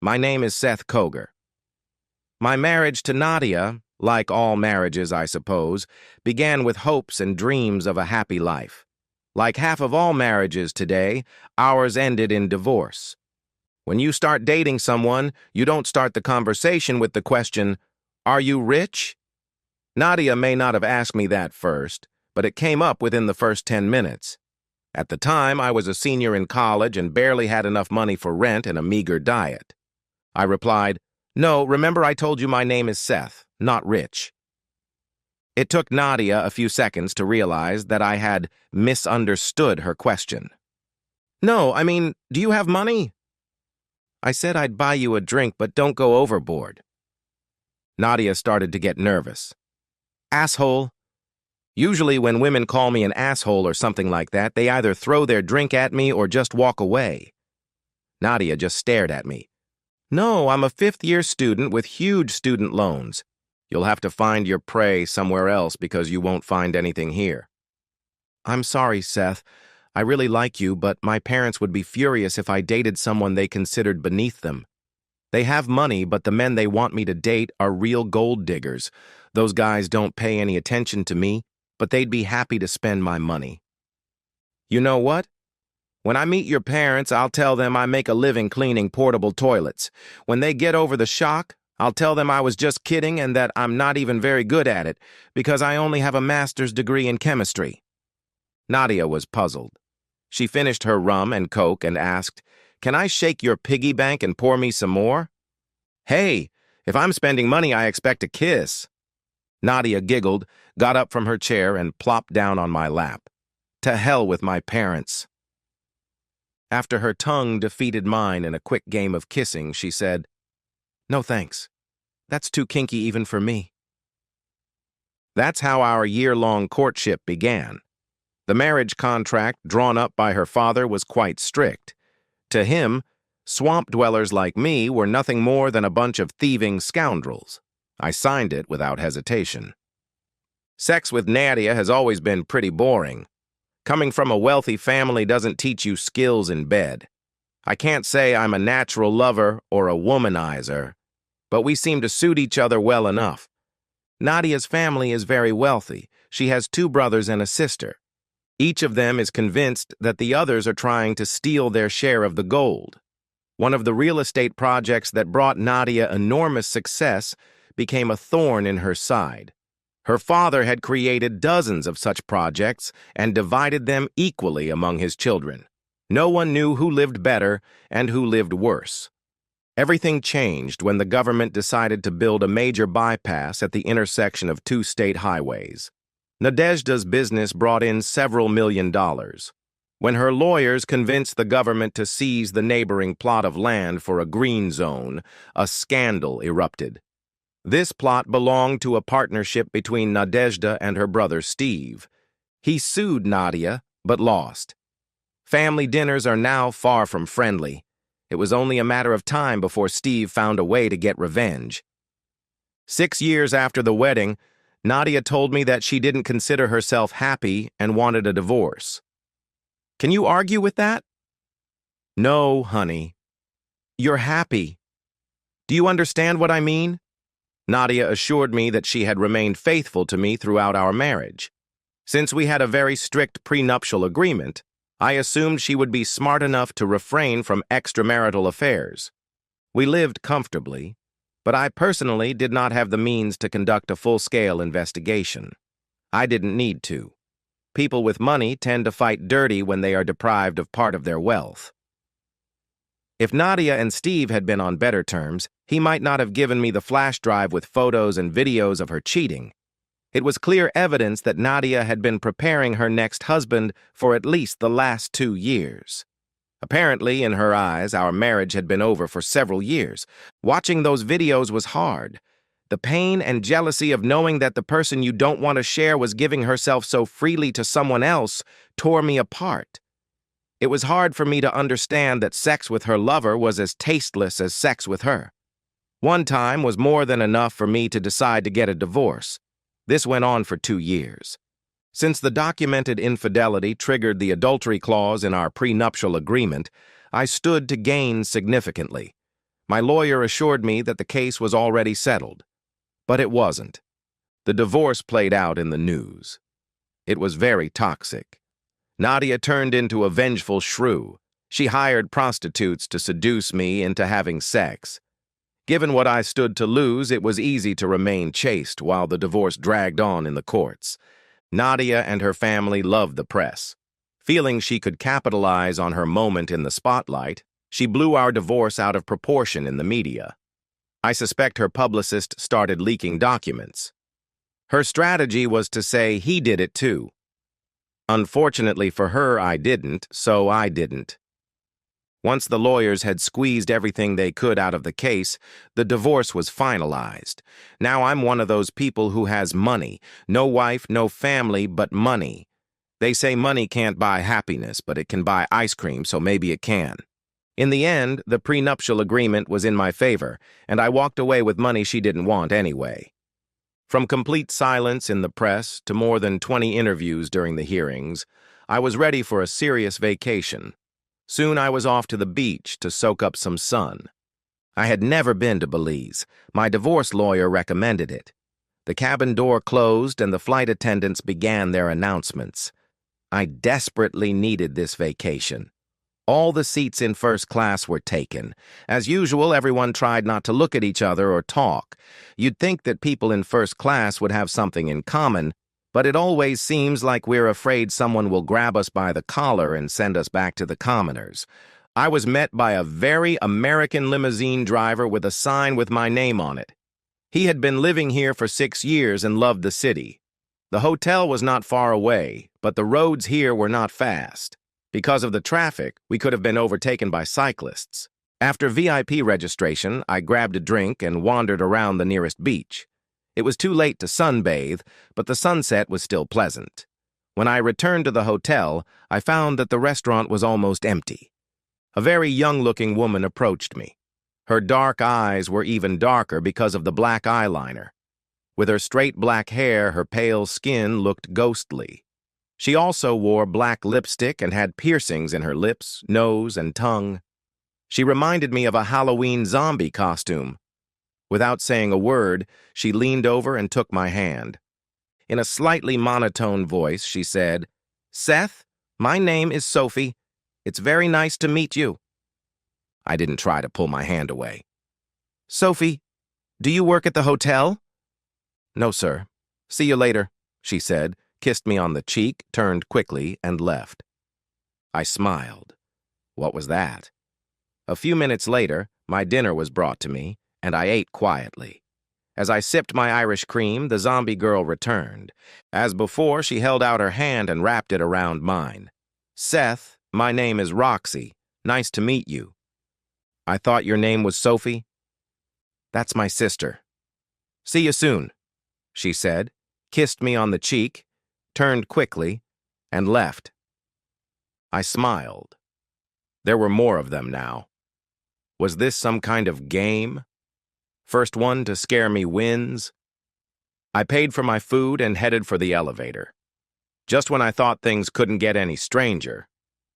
My name is Seth Koger. My marriage to Nadia, like all marriages, I suppose, began with hopes and dreams of a happy life. Like half of all marriages today, ours ended in divorce. When you start dating someone, you don't start the conversation with the question, "Are you rich?" Nadia may not have asked me that first, but it came up within the first 10 minutes. At the time, I was a senior in college and barely had enough money for rent and a meager diet. I replied, "No, remember I told you my name is Seth, not Rich." It took Nadia a few seconds to realize that I had misunderstood her question. "No, I mean, do you have money?" "I said I'd buy you a drink, but don't go overboard." Nadia started to get nervous. "Asshole." Usually when women call me an asshole or something like that, they either throw their drink at me or just walk away. Nadia just stared at me. "No, I'm a fifth-year student with huge student loans. You'll have to find your prey somewhere else because you won't find anything here." "I'm sorry, Seth. I really like you, but my parents would be furious if I dated someone they considered beneath them. They have money, but the men they want me to date are real gold diggers. Those guys don't pay any attention to me, but they'd be happy to spend my money." "You know what? When I meet your parents, I'll tell them I make a living cleaning portable toilets. When they get over the shock, I'll tell them I was just kidding and that I'm not even very good at it, because I only have a master's degree in chemistry." Nadia was puzzled. She finished her rum and coke and asked, "Can I shake your piggy bank and pour me some more?" "Hey, if I'm spending money, I expect a kiss." Nadia giggled, got up from her chair, and plopped down on my lap. To hell with my parents. After her tongue defeated mine in a quick game of kissing, she said, "No thanks. That's too kinky even for me." That's how our year-long courtship began. The marriage contract drawn up by her father was quite strict. To him, swamp dwellers like me were nothing more than a bunch of thieving scoundrels. I signed it without hesitation. Sex with Nadia has always been pretty boring. Coming from a wealthy family doesn't teach you skills in bed. I can't say I'm a natural lover or a womanizer, but we seem to suit each other well enough. Nadia's family is very wealthy. She has 2 brothers and a sister. Each of them is convinced that the others are trying to steal their share of the gold. One of the real estate projects that brought Nadia enormous success became a thorn in her side. Her father had created dozens of such projects and divided them equally among his children. No one knew who lived better and who lived worse. Everything changed when the government decided to build a major bypass at the intersection of 2 state highways. Nadezhda's business brought in several $1,000,000. When her lawyers convinced the government to seize the neighboring plot of land for a green zone, a scandal erupted. This plot belonged to a partnership between Nadezhda and her brother Steve. He sued Nadia, but lost. Family dinners are now far from friendly. It was only a matter of time before Steve found a way to get revenge. 6 years after the wedding, Nadia told me that she didn't consider herself happy and wanted a divorce. Can you argue with that? No, honey. You're happy. Do you understand what I mean? Nadia assured me that she had remained faithful to me throughout our marriage. Since we had a very strict prenuptial agreement, I assumed she would be smart enough to refrain from extramarital affairs. We lived comfortably, but I personally did not have the means to conduct a full-scale investigation. I didn't need to. People with money tend to fight dirty when they are deprived of part of their wealth. If Nadia and Steve had been on better terms, he might not have given me the flash drive with photos and videos of her cheating. It was clear evidence that Nadia had been preparing her next husband for at least the last 2 years. Apparently, in her eyes, our marriage had been over for several years. Watching those videos was hard. The pain and jealousy of knowing that the person you don't want to share was giving herself so freely to someone else tore me apart. It was hard for me to understand that sex with her lover was as tasteless as sex with her. One time was more than enough for me to decide to get a divorce. This went on for 2 years. Since the documented infidelity triggered the adultery clause in our prenuptial agreement, I stood to gain significantly. My lawyer assured me that the case was already settled, but it wasn't. The divorce played out in the news. It was very toxic. Nadia turned into a vengeful shrew. She hired prostitutes to seduce me into having sex. Given what I stood to lose, it was easy to remain chaste while the divorce dragged on in the courts. Nadia and her family loved the press. Feeling she could capitalize on her moment in the spotlight, she blew our divorce out of proportion in the media. I suspect her publicist started leaking documents. Her strategy was to say he did it too. Unfortunately for her, I didn't, so I didn't. Once the lawyers had squeezed everything they could out of the case, the divorce was finalized. Now I'm one of those people who has money. No wife, no family, but money. They say money can't buy happiness, but it can buy ice cream, so maybe it can. In the end, the prenuptial agreement was in my favor, and I walked away with money she didn't want anyway. From complete silence in the press to more than 20 interviews during the hearings, I was ready for a serious vacation. Soon I was off to the beach to soak up some sun. I had never been to Belize. My divorce lawyer recommended it. The cabin door closed and the flight attendants began their announcements. I desperately needed this vacation. All the seats in first class were taken. As usual, everyone tried not to look at each other or talk. You'd think that people in first class would have something in common, but it always seems like we're afraid someone will grab us by the collar and send us back to the commoners. I was met by a very American limousine driver with a sign with my name on it. He had been living here for 6 years and loved the city. The hotel was not far away, but the roads here were not fast. Because of the traffic, we could have been overtaken by cyclists. After VIP registration, I grabbed a drink and wandered around the nearest beach. It was too late to sunbathe, but the sunset was still pleasant. When I returned to the hotel, I found that the restaurant was almost empty. A very young-looking woman approached me. Her dark eyes were even darker because of the black eyeliner. With her straight black hair, her pale skin looked ghostly. She also wore black lipstick and had piercings in her lips, nose, and tongue. She reminded me of a Halloween zombie costume. Without saying a word, she leaned over and took my hand. In a slightly monotone voice, she said, "Seth, my name is Sophie. It's very nice to meet you." I didn't try to pull my hand away. "Sophie, do you work at the hotel?" "No, sir. See you later," she said, kissed me on the cheek, turned quickly, and left. I smiled. What was that? A few minutes later, my dinner was brought to me, and I ate quietly. As I sipped my Irish cream, the zombie girl returned. As before, she held out her hand and wrapped it around mine. "Seth, my name is Roxy. Nice to meet you." "I thought your name was Sophie?" "That's my sister." "See you soon," she said, kissed me on the cheek, turned quickly, and left. I smiled. There were more of them now. Was this some kind of game? First one to scare me wins. I paid for my food and headed for the elevator. Just when I thought things couldn't get any stranger,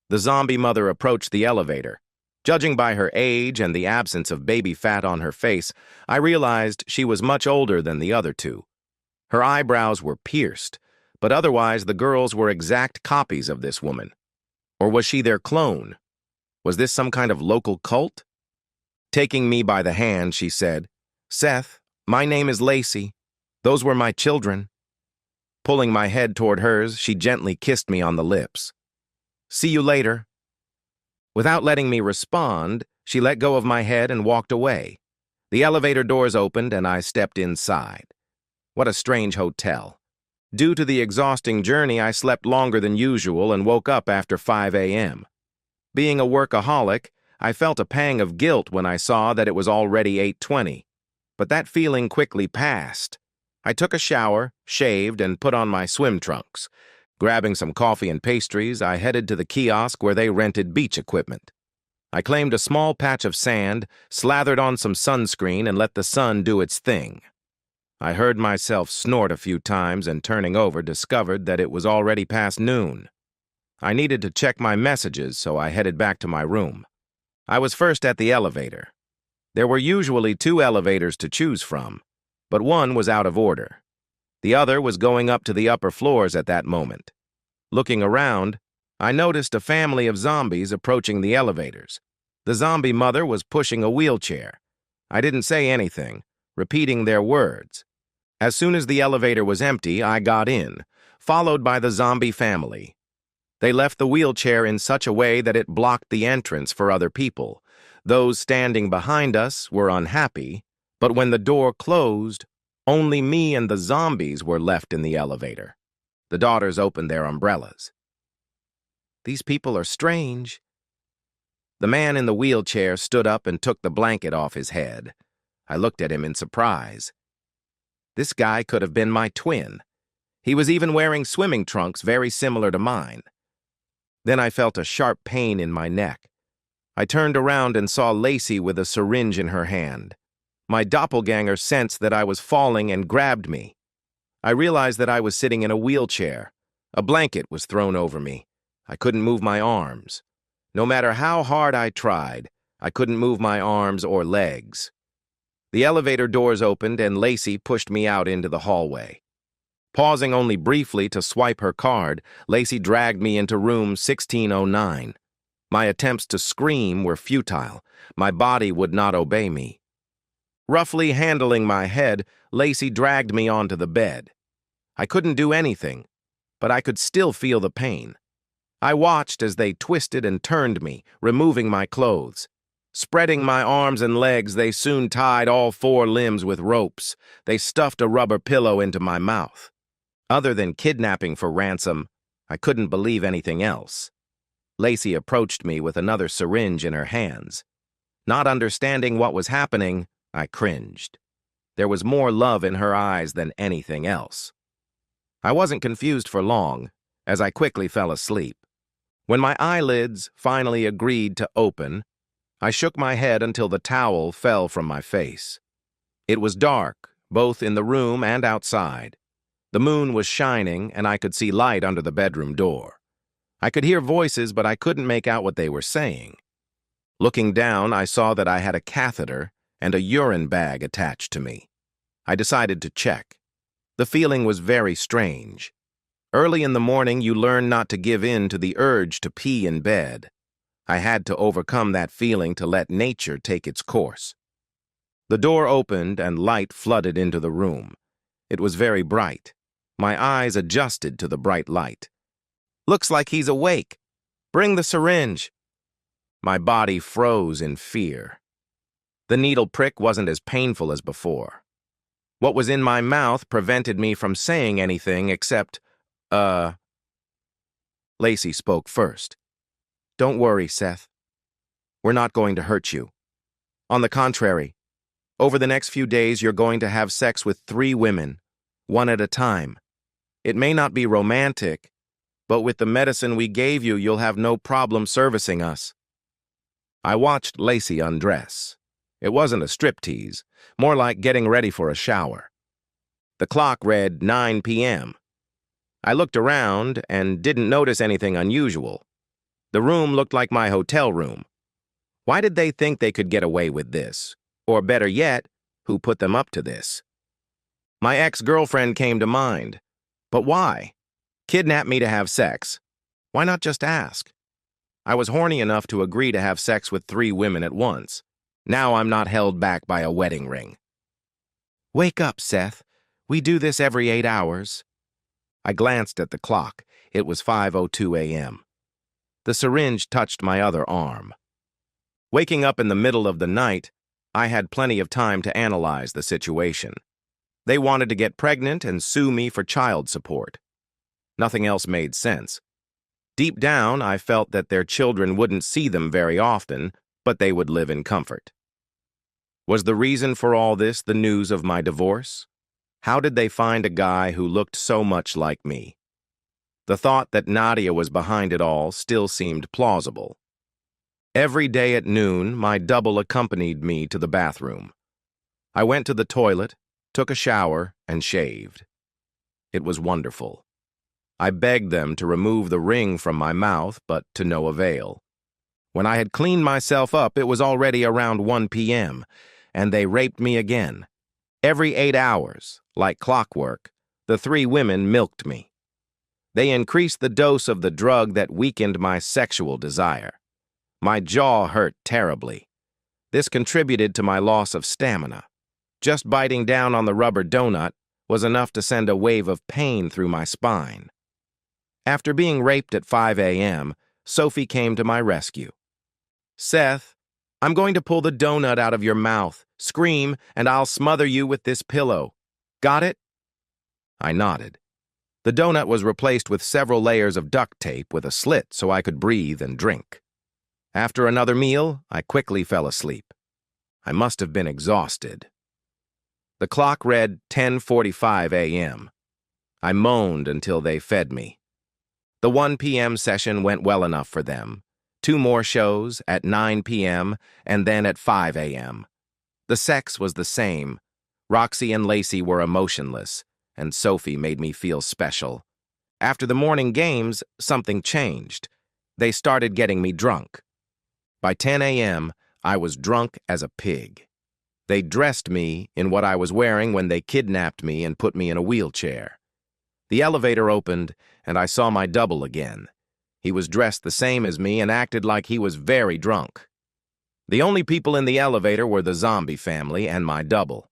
the zombie mother approached the elevator. Judging by her age and the absence of baby fat on her face, I realized she was much older than the other two. Her eyebrows were pierced, but otherwise the girls were exact copies of this woman. Or was she their clone? Was this some kind of local cult? Taking me by the hand, she said, "Seth, my name is Lacey. Those were my children." Pulling my head toward hers, she gently kissed me on the lips. "See you later." Without letting me respond, she let go of my head and walked away. The elevator doors opened and I stepped inside. What a strange hotel. Due to the exhausting journey, I slept longer than usual and woke up after 5 a.m. Being a workaholic, I felt a pang of guilt when I saw that it was already 8:20. But that feeling quickly passed. I took a shower, shaved, and put on my swim trunks. Grabbing some coffee and pastries, I headed to the kiosk where they rented beach equipment. I claimed a small patch of sand, slathered on some sunscreen, and let the sun do its thing. I heard myself snort a few times and turning over discovered that it was already past noon. I needed to check my messages, so I headed back to my room. I was first at the elevator. There were usually two elevators to choose from, but one was out of order. The other was going up to the upper floors at that moment. Looking around, I noticed a family of zombies approaching the elevators. The zombie mother was pushing a wheelchair. I didn't say anything, repeating their words. As soon as the elevator was empty, I got in, followed by the zombie family. They left the wheelchair in such a way that it blocked the entrance for other people. Those standing behind us were unhappy, but when the door closed, only me and the zombies were left in the elevator. The daughters opened their umbrellas. "These people are strange." The man in the wheelchair stood up and took the blanket off his head. I looked at him in surprise. This guy could have been my twin. He was even wearing swimming trunks very similar to mine. Then I felt a sharp pain in my neck. I turned around and saw Lacey with a syringe in her hand. My doppelganger sensed that I was falling and grabbed me. I realized that I was sitting in a wheelchair. A blanket was thrown over me. I couldn't move my arms. No matter how hard I tried, I couldn't move my arms or legs. The elevator doors opened and Lacey pushed me out into the hallway. Pausing only briefly to swipe her card, Lacey dragged me into room 1609. My attempts to scream were futile. My body would not obey me. Roughly handling my head, Lacey dragged me onto the bed. I couldn't do anything, but I could still feel the pain. I watched as they twisted and turned me, removing my clothes. Spreading my arms and legs, they soon tied all 4 limbs with ropes. They stuffed a rubber pillow into my mouth. Other than kidnapping for ransom, I couldn't believe anything else. Lacey approached me with another syringe in her hands. Not understanding what was happening, I cringed. There was more love in her eyes than anything else. I wasn't confused for long, as I quickly fell asleep. When my eyelids finally agreed to open, I shook my head until the towel fell from my face. It was dark, both in the room and outside. The moon was shining, and I could see light under the bedroom door. I could hear voices, but I couldn't make out what they were saying. Looking down, I saw that I had a catheter and a urine bag attached to me. I decided to check. The feeling was very strange. Early in the morning, you learn not to give in to the urge to pee in bed. I had to overcome that feeling to let nature take its course. The door opened and light flooded into the room. It was very bright. My eyes adjusted to the bright light. "Looks like he's awake. Bring the syringe." My body froze in fear. The needle prick wasn't as painful as before. What was in my mouth prevented me from saying anything except, Lacey spoke first. "Don't worry, Seth. We're not going to hurt you. On the contrary, over the next few days you're going to have sex with 3 women, one at a time. It may not be romantic, but with the medicine we gave you, you'll have no problem servicing us." I watched Lacey undress. It wasn't a striptease, more like getting ready for a shower. The clock read 9 p.m. I looked around and didn't notice anything unusual. The room looked like my hotel room. Why did they think they could get away with this? Or better yet, who put them up to this? My ex-girlfriend came to mind. But why? Kidnap me to have sex. Why not just ask? I was horny enough to agree to have sex with 3 women at once. Now I'm not held back by a wedding ring. "Wake up, Seth. We do this every 8 hours. I glanced at the clock. It was 5:02 a.m. The syringe touched my other arm. Waking up in the middle of the night, I had plenty of time to analyze the situation. They wanted to get pregnant and sue me for child support. Nothing else made sense. Deep down, I felt that their children wouldn't see them very often, but they would live in comfort. Was the reason for all this the news of my divorce? How did they find a guy who looked so much like me? The thought that Nadia was behind it all still seemed plausible. Every day at noon, my double accompanied me to the bathroom. I went to the toilet, took a shower, and shaved. It was wonderful. I begged them to remove the ring from my mouth, but to no avail. When I had cleaned myself up, it was already around 1 p.m., and they raped me again. Every 8 hours, like clockwork, the three women milked me. They increased the dose of the drug that weakened my sexual desire. My jaw hurt terribly. This contributed to my loss of stamina. Just biting down on the rubber donut was enough to send a wave of pain through my spine. After being raped at 5 a.m., Sophie came to my rescue. "Seth, I'm going to pull the donut out of your mouth. Scream, and I'll smother you with this pillow. Got it?" I nodded. The donut was replaced with several layers of duct tape with a slit so I could breathe and drink. After another meal, I quickly fell asleep. I must have been exhausted. The clock read 10:45 a.m. I moaned until they fed me. The 1 p.m. session went well enough for them. 2 more shows at 9 p.m. and then at 5 a.m. The sex was the same. Roxy and Lacey were emotionless, and Sophie made me feel special. After the morning games, something changed. They started getting me drunk. By 10 a.m., I was drunk as a pig. They dressed me in what I was wearing when they kidnapped me and put me in a wheelchair. The elevator opened, and I saw my double again. He was dressed the same as me and acted like he was very drunk. The only people in the elevator were the zombie family and my double.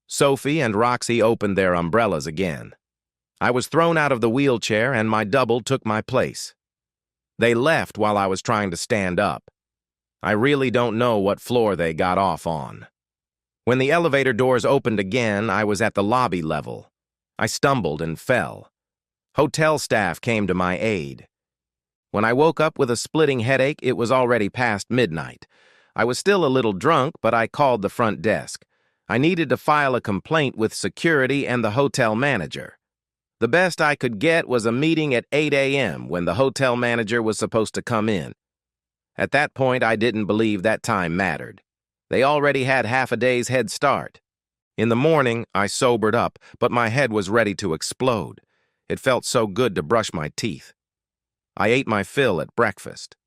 Sophie and Roxy opened their umbrellas again. I was thrown out of the wheelchair and my double took my place. They left while I was trying to stand up. I really don't know what floor they got off on. When the elevator doors opened again, I was at the lobby level. I stumbled and fell. Hotel staff came to my aid. When I woke up with a splitting headache, it was already past midnight. I was still a little drunk, but I called the front desk. I needed to file a complaint with security and the hotel manager. The best I could get was a meeting at 8 a.m. when the hotel manager was supposed to come in. At that point, I didn't believe that time mattered. They already had half a day's head start. In the morning, I sobered up, but my head was ready to explode. It felt so good to brush my teeth. I ate my fill at breakfast.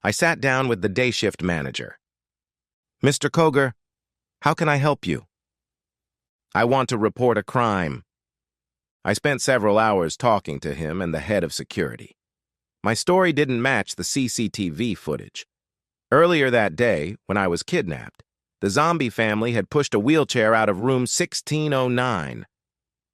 I sat down with the day shift manager. "Mr. Koger, how can I help you?" "I want to report a crime." I spent several hours talking to him and the head of security. My story didn't match the CCTV footage. Earlier that day, when I was kidnapped, the zombie family had pushed a wheelchair out of room 1609.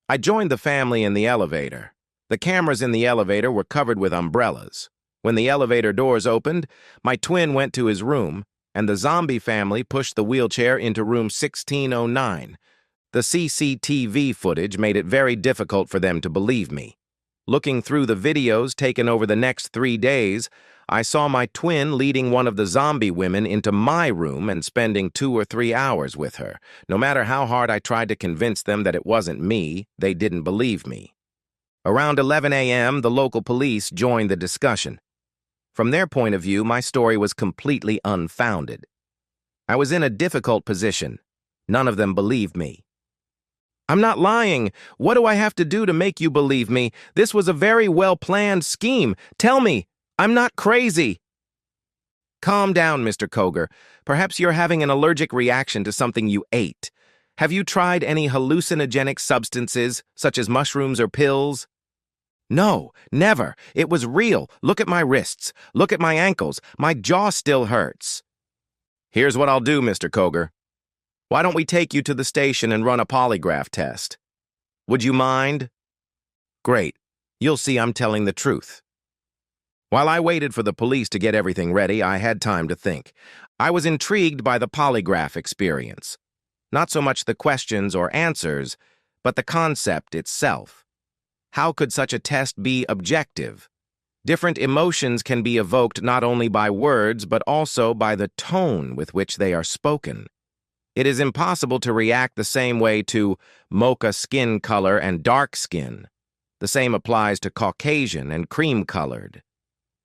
I joined the family in the elevator. The cameras in the elevator were covered with umbrellas. When the elevator doors opened, my twin went to his room, and the zombie family pushed the wheelchair into room 1609. The CCTV footage made it very difficult for them to believe me. Looking through the videos taken over the next 3 days, I saw my twin leading one of the zombie women into my room and spending 2 or 3 hours with her. No matter how hard I tried to convince them that it wasn't me, they didn't believe me. Around 11 a.m., the local police joined the discussion. From their point of view, my story was completely unfounded. I was in a difficult position. None of them believed me. "I'm not lying. What do I have to do to make you believe me? This was a very well-planned scheme. Tell me, I'm not crazy." "Calm down, Mr. Koger. Perhaps you're having an allergic reaction to something you ate. Have you tried any hallucinogenic substances, such as mushrooms or pills?" "No, never. It was real. Look at my wrists. Look at my ankles. My jaw still hurts." "Here's what I'll do, Mr. Koger. Why don't we take you to the station and run a polygraph test? Would you mind?" "Great. You'll see I'm telling the truth." While I waited for the police to get everything ready, I had time to think. I was intrigued by the polygraph experience. Not so much the questions or answers, but the concept itself. How could such a test be objective? Different emotions can be evoked not only by words, but also by the tone with which they are spoken. It is impossible to react the same way to mocha skin color and dark skin. The same applies to Caucasian and cream-colored.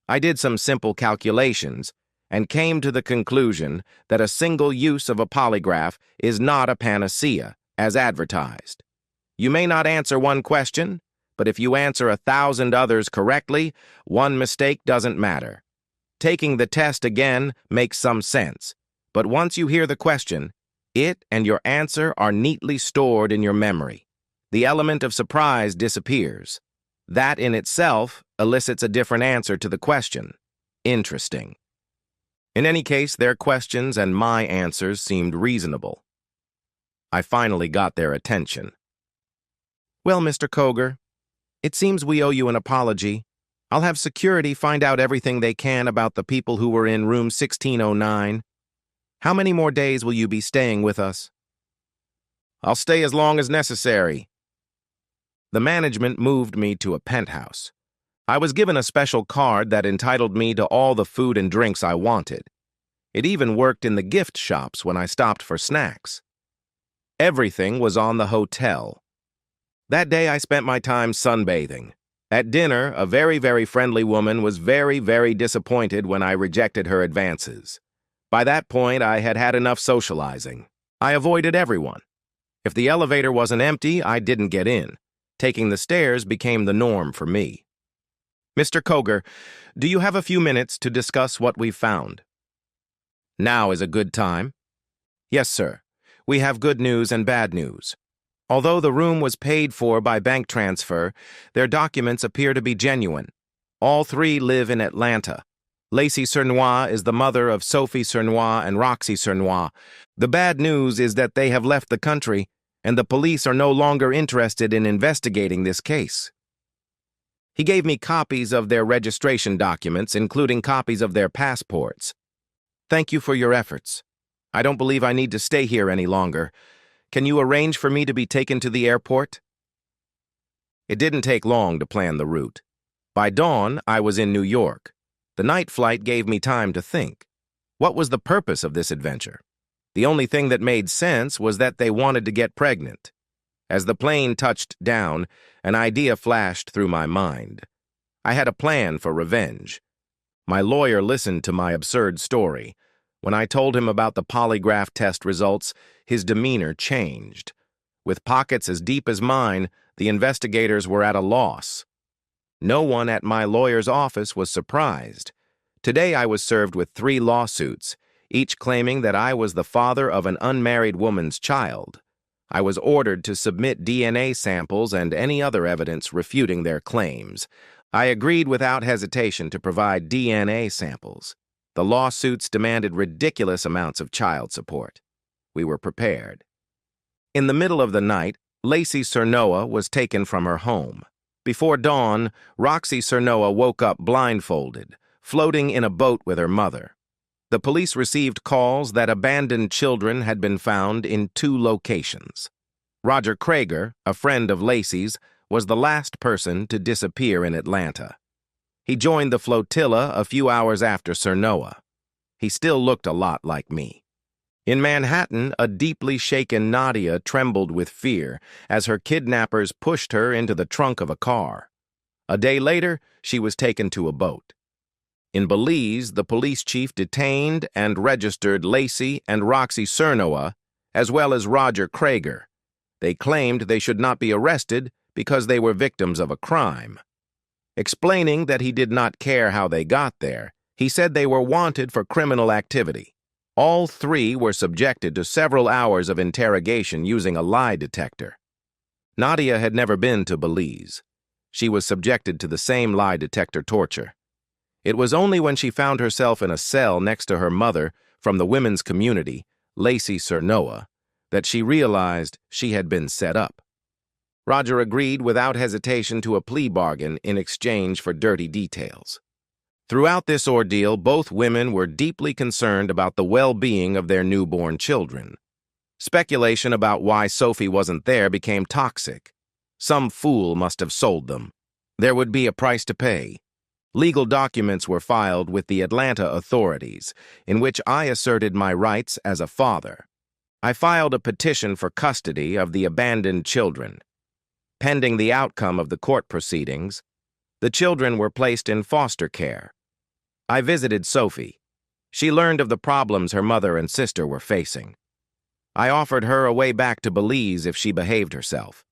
I did some simple calculations and came to the conclusion that a single use of a polygraph is not a panacea, as advertised. You may not answer one question, but if you answer 1,000 others correctly, one mistake doesn't matter. Taking the test again makes some sense, but once you hear the question, it and your answer are neatly stored in your memory. The element of surprise disappears. That in itself elicits a different answer to the question. Interesting. In any case, their questions and my answers seemed reasonable. I finally got their attention. "Well, Mr. Koger, it seems we owe you an apology. I'll have security find out everything they can about the people who were in room 1609. How many more days will you be staying with us?" "I'll stay as long as necessary." The management moved me to a penthouse. I was given a special card that entitled me to all the food and drinks I wanted. It even worked in the gift shops when I stopped for snacks. Everything was on the hotel. That day I spent my time sunbathing. At dinner, a very friendly woman was very disappointed when I rejected her advances. By that point, I had had enough socializing. I avoided everyone. If the elevator wasn't empty, I didn't get in. Taking the stairs became the norm for me. "Mr. Koger, do you have a few minutes to discuss what we've found?" "Now is a good time." "Yes, sir. We have good news and bad news. Although the room was paid for by bank transfer, their documents appear to be genuine. All three live in Atlanta. Lacey Cernois is the mother of Sophie Cernois and Roxy Cernois. The bad news is that they have left the country, and the police are no longer interested in investigating this case." He gave me copies of their registration documents, including copies of their passports. "Thank you for your efforts. I don't believe I need to stay here any longer. Can you arrange for me to be taken to the airport?" It didn't take long to plan the route. By dawn, I was in New York. The night flight gave me time to think. What was the purpose of this adventure? The only thing that made sense was that they wanted to get pregnant. As the plane touched down, an idea flashed through my mind. I had a plan for revenge. My lawyer listened to my absurd story. When I told him about the polygraph test results, his demeanor changed. With pockets as deep as mine, the investigators were at a loss. No one at my lawyer's office was surprised. Today I was served with 3 lawsuits, each claiming that I was the father of an unmarried woman's child. I was ordered to submit DNA samples and any other evidence refuting their claims. I agreed without hesitation to provide DNA samples. The lawsuits demanded ridiculous amounts of child support. We were prepared. In the middle of the night, Lacey Cernois was taken from her home. Before dawn, Roxy Cernois woke up blindfolded, floating in a boat with her mother. The police received calls that abandoned children had been found in 2 locations. Roger Krager, a friend of Lacey's, was the last person to disappear in Atlanta. He joined the flotilla a few hours after Cernois. He still looked a lot like me. In Manhattan, a deeply shaken Nadia trembled with fear as her kidnappers pushed her into the trunk of a car. A day later, she was taken to a boat. In Belize, the police chief detained and registered Lacey and Roxy Cernois, as well as Roger Krager. They claimed they should not be arrested because they were victims of a crime. Explaining that he did not care how they got there, he said they were wanted for criminal activity. All 3 were subjected to several hours of interrogation using a lie detector. Nadia had never been to Belize. She was subjected to the same lie detector torture. It was only when she found herself in a cell next to her mother from the women's community, Lacey Cernois, that she realized she had been set up. Roger agreed without hesitation to a plea bargain in exchange for dirty details. Throughout this ordeal, both women were deeply concerned about the well-being of their newborn children. Speculation about why Sophie wasn't there became toxic. Some fool must have sold them. There would be a price to pay. Legal documents were filed with the Atlanta authorities, in which I asserted my rights as a father. I filed a petition for custody of the abandoned children. Pending the outcome of the court proceedings, the children were placed in foster care. I visited Sophie. She learned of the problems her mother and sister were facing. I offered her a way back to Belize if she behaved herself.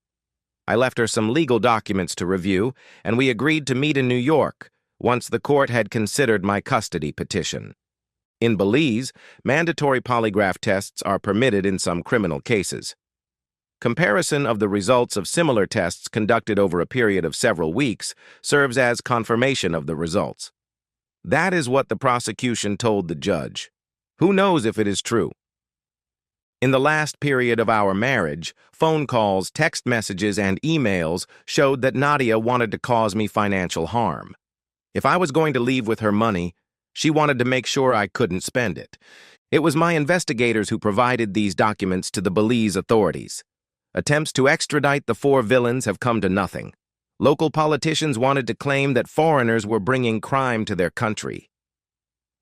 I left her some legal documents to review, and we agreed to meet in New York, once the court had considered my custody petition. In Belize, mandatory polygraph tests are permitted in some criminal cases. Comparison of the results of similar tests conducted over a period of several weeks serves as confirmation of the results. That is what the prosecution told the judge. Who knows if it is true? In the last period of our marriage, phone calls, text messages, and emails showed that Nadia wanted to cause me financial harm. If I was going to leave with her money, she wanted to make sure I couldn't spend it. It was my investigators who provided these documents to the Belize authorities. Attempts to extradite the four villains have come to nothing. Local politicians wanted to claim that foreigners were bringing crime to their country.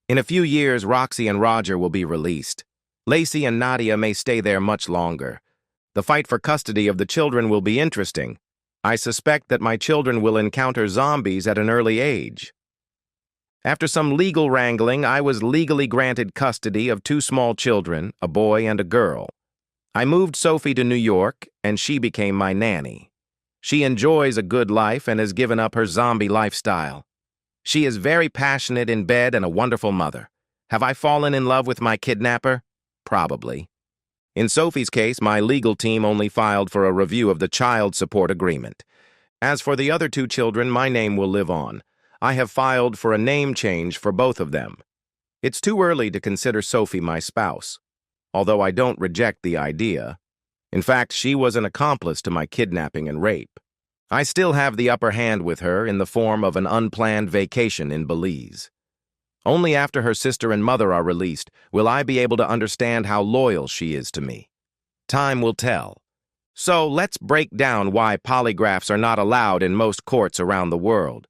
In a few years, Roxy and Roger will be released. Lacey and Nadia may stay there much longer. The fight for custody of the children will be interesting. I suspect that my children will encounter zombies at an early age. After some legal wrangling, I was legally granted custody of two small children, a boy and a girl. I moved Sophie to New York, and she became my nanny. She enjoys a good life and has given up her zombie lifestyle. She is very passionate in bed and a wonderful mother. Have I fallen in love with my kidnapper? Probably. In Sophie's case, my legal team only filed for a review of the child support agreement. As for the other two children, my name will live on. I have filed for a name change for both of them. It's too early to consider Sophie my spouse, although I don't reject the idea. In fact, she was an accomplice to my kidnapping and rape. I still have the upper hand with her in the form of an unplanned vacation in Belize. Only after her sister and mother are released will I be able to understand how loyal she is to me. Time will tell. So let's break down why polygraphs are not allowed in most courts around the world.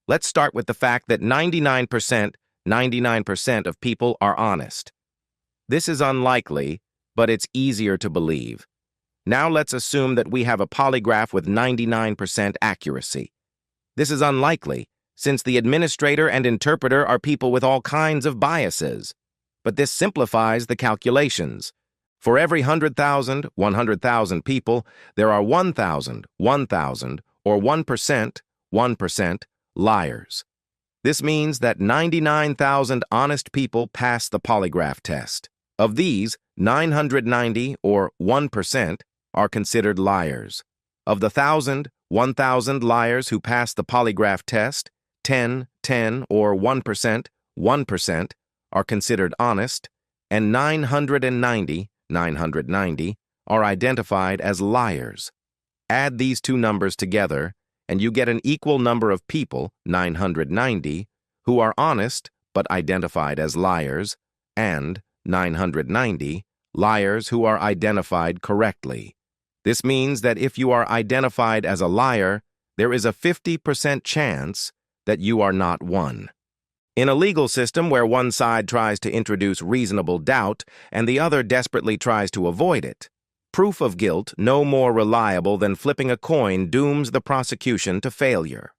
Let's start with the fact that 99% of people are honest. This is unlikely, but it's easier to believe. Now let's assume that we have a polygraph with 99% accuracy. This is unlikely, since the administrator and interpreter are people with all kinds of biases. But this simplifies the calculations. For every 100,000 people, there are 1,000, or 1% liars. This means that 99,000 honest people pass the polygraph test. Of these, 990, or 1%, are considered liars. Of the 1,000 liars who pass the polygraph test, 10, or 1% are considered honest, and 990 are identified as liars. Add these two numbers together, and you get an equal number of people, 990, who are honest but identified as liars, and 990 liars who are identified correctly. This means that if you are identified as a liar, there is a 50% chance that you are not one. In a legal system where one side tries to introduce reasonable doubt and the other desperately tries to avoid it, proof of guilt, no more reliable than flipping a coin, dooms the prosecution to failure.